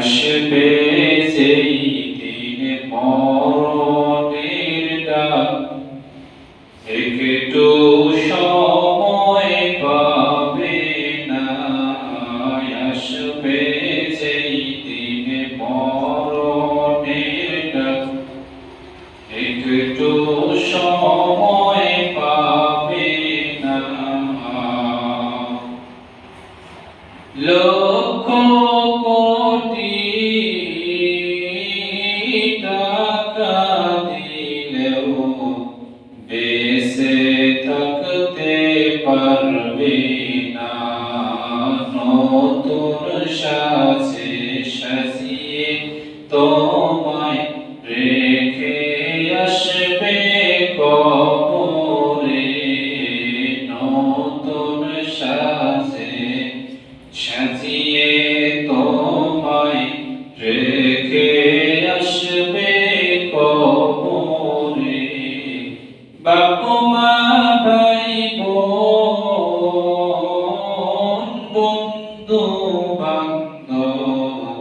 আসবে যেই দিন মরণের ডাক, একটু সময় পাবে না। আসবে যেই দিন মরণের ডাক, একটু সময় পাবে না। লক্ষ কোটি টাকা দিলেও বেঁচে থাকতে পারবে না। নতুন সাজে সাজিয়ে তোমায় রেখে আসবে কবরে। নতুন সাজে সাজিয়ে তোমায় রেখে আসবে কবরে। বাপ মা ভাই বোন বন্ধু বান্ধব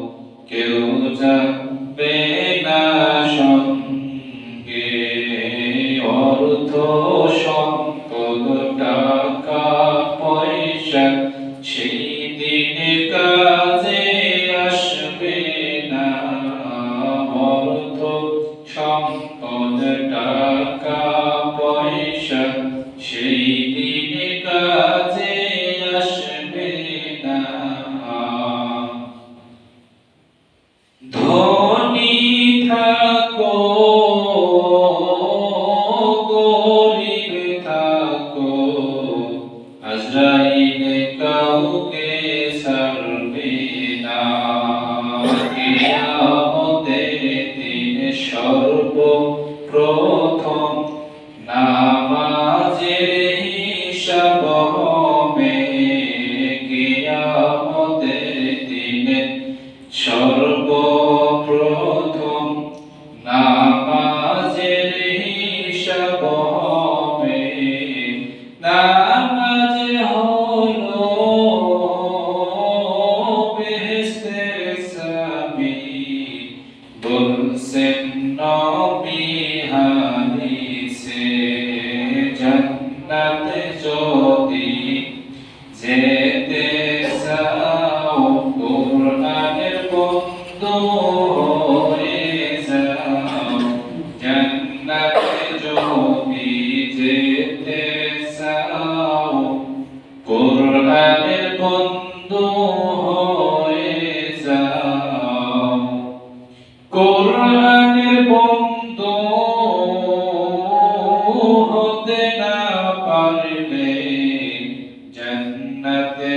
কেউ যাবে না সঙ্গে। অর্থ সম্পদ টাকা পয়সা সেই দিন কাজে আসবে না। অর্থ সম্পদ টাকা পয়সা সেই দিন কাজে আসবে না। ধনী থাকো গরিব থাকো, আজরাইল কাউকে ছাড়বে না। কিয়ামতের দিন সর্বপ্রথম নামাজের হিসাব হবে। কিয়ামতের দিনে সর্বপ্রথম নামাজের হিসাব হবে। নামাজ হলো বেহেশতের চাবি, বলছেন নবী হাদিসে। জান্নাতে যদি যেতে চাও, কোরআনের বন্ধু হয়ে যাও। জান্নাতে যদি যেতে চাও, কোরআনের বন্ধু হয়ে যাও। কোরআনের বন্ধু হতে না পারলে জান্নাতে